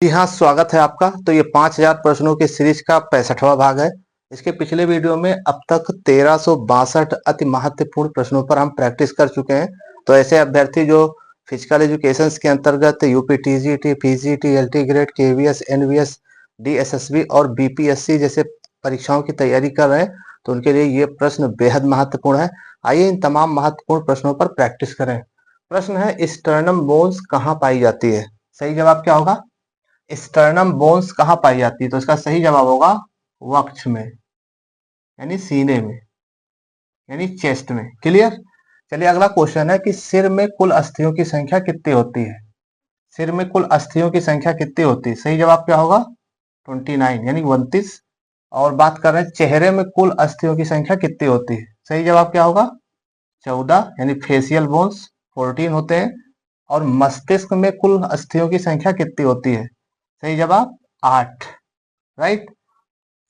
जी हाँ, स्वागत है आपका। तो ये 5000 प्रश्नों की सीरीज का 65वां भाग है। इसके पिछले वीडियो में अब तक 1362 अति महत्वपूर्ण प्रश्नों पर हम प्रैक्टिस कर चुके हैं। तो ऐसे अभ्यर्थी जो फिजिकल एजुकेशन के अंतर्गत UP TGT, PGT, LT grade, KVS, NVS, DSSB और बीपीएससी जैसे परीक्षाओं की तैयारी कर रहे हैं, तो उनके लिए ये प्रश्न बेहद महत्वपूर्ण है। आइए इन तमाम महत्वपूर्ण प्रश्नों पर प्रैक्टिस करें। प्रश्न है, स्टर्नम बोन्स कहाँ पाई जाती है? सही जवाब क्या होगा? स्टर्नम बोन्स कहाँ पाई जाती है? तो इसका सही जवाब होगा वक्ष में, यानी सीने में, यानी चेस्ट में। क्लियर? चलिए अगला क्वेश्चन है कि सिर में कुल अस्थियों की संख्या कितनी होती है? सिर में कुल अस्थियों की संख्या कितनी होती है? सही जवाब क्या होगा? 29, यानी 29। और बात कर रहे हैं चेहरे में कुल अस्थियों की संख्या कितनी होती है? सही जवाब क्या होगा? 14, यानी फेशियल बोन्स 14 होते हैं। और मस्तिष्क में कुल अस्थियों की संख्या कितनी होती है? सही जवाब 8, राइट।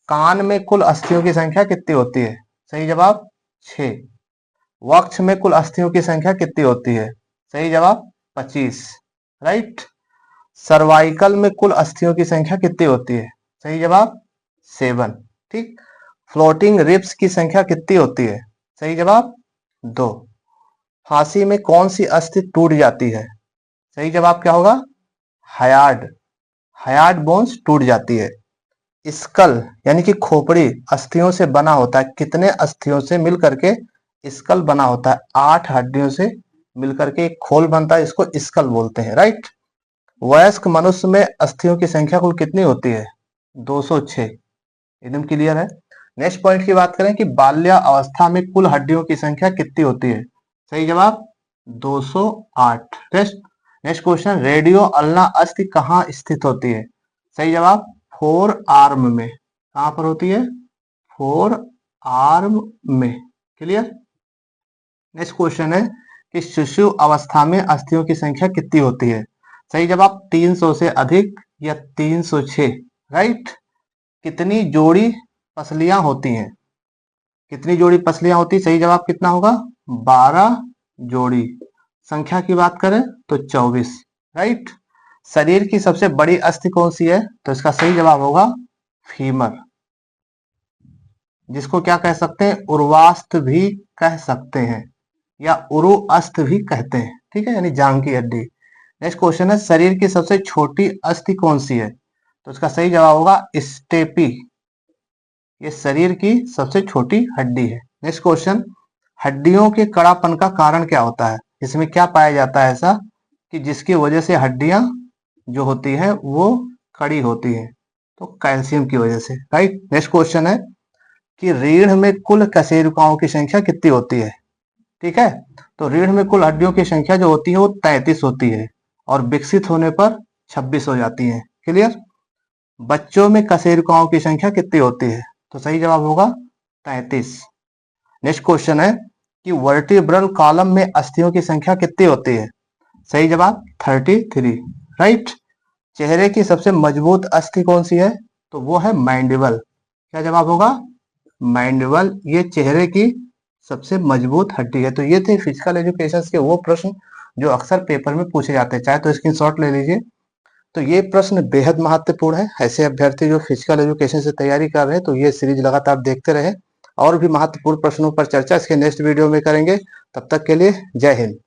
कान में कुल अस्थियों की संख्या कितनी होती है? सही जवाब 6। वक्ष में कुल अस्थियों की संख्या कितनी होती है? सही जवाब 25, राइट। सर्वाइकल में कुल अस्थियों की संख्या कितनी होती है? सही जवाब 7, ठीक। फ्लोटिंग रिब्स की संख्या कितनी होती है? सही जवाब 2। फांसी में कौन सी अस्थि टूट जाती है? सही जवाब क्या होगा? हायार्ड, हायार्ड बोन्स टूट जाती है। स्कल यानी कि खोपड़ी अस्थियों से बना होता है। कितने अस्थियों से मिलकर के स्कल बना होता है? 8 हड्डियों से मिलकर के एक खोल बनता है, इसको स्कल बोलते हैं, राइट। वयस्क मनुष्य में अस्थियों की संख्या कुल कितनी होती है? 206, एकदम क्लियर है। नेक्स्ट पॉइंट की बात करें कि बाल्यावस्था में कुल हड्डियों की संख्या कितनी होती है? सही जवाब 208। नेक्स्ट क्वेश्चन, रेडियो अल्ना अस्थि कहाँ स्थित होती है? सही जवाब 4 आर्म में। कहां पर होती है? 4 आर्म में। क्लियर? नेक्स्ट क्वेश्चन है कि शिशु अवस्था में अस्थियों की संख्या कितनी होती है? सही जवाब 300 से अधिक या 306, राइट। कितनी जोड़ी पसलियां होती हैं? कितनी जोड़ी पसलियां होती? सही जवाब कितना होगा? 12 जोड़ी। संख्या की बात करें तो 24, राइट। शरीर की सबसे बड़ी अस्थि कौन सी है? तो इसका सही जवाब होगा फीमर, जिसको क्या कह सकते हैं? उर्वास्थ भी कह सकते हैं या उरु अस्त भी कहते हैं, ठीक है, यानी जांग की हड्डी। नेक्स्ट क्वेश्चन है, शरीर की सबसे छोटी अस्थि कौन सी है? तो इसका सही जवाब होगा स्टेपी। ये शरीर की सबसे छोटी हड्डी है। नेक्स्ट क्वेश्चन, हड्डियों के कड़ापन का कारण क्या होता है? इसमें क्या पाया जाता है ऐसा कि जिसकी वजह से हड्डियां जो होती हैं वो कड़ी होती हैं? तो कैल्शियम की वजह से, राइट। नेक्स्ट क्वेश्चन है कि रीढ़ में कुल कशेरुकाओं की संख्या कितनी होती है? ठीक है, तो रीढ़ में कुल हड्डियों की संख्या जो होती है वो 33 होती है और विकसित होने पर 26 हो जाती है। क्लियर? बच्चों में कशेरुकाओं की संख्या कितनी होती है? तो सही जवाब होगा 33। नेक्स्ट क्वेश्चन है कि वर्टिब्रल कॉलम में अस्थियों की संख्या कितनी होती है? सही जवाब 33, राइट। चेहरे की सबसे मजबूत अस्थि कौन सी है? तो वो है मैंडिबल। क्या जवाब होगा? मैंडिबल। ये चेहरे की सबसे मजबूत हड्डी है। तो ये थे फिजिकल एजुकेशन के वो प्रश्न जो अक्सर पेपर में पूछे जाते हैं, चाहे तो स्क्रीनशॉट ले लीजिए। तो ये प्रश्न बेहद महत्वपूर्ण है। ऐसे अभ्यर्थी जो फिजिकल एजुकेशन से तैयारी कर रहे हैं तो ये सीरीज लगातार देखते रहे। और भी महत्वपूर्ण प्रश्नों पर चर्चा इसके नेक्स्ट वीडियो में करेंगे। तब तक के लिए जय हिंद।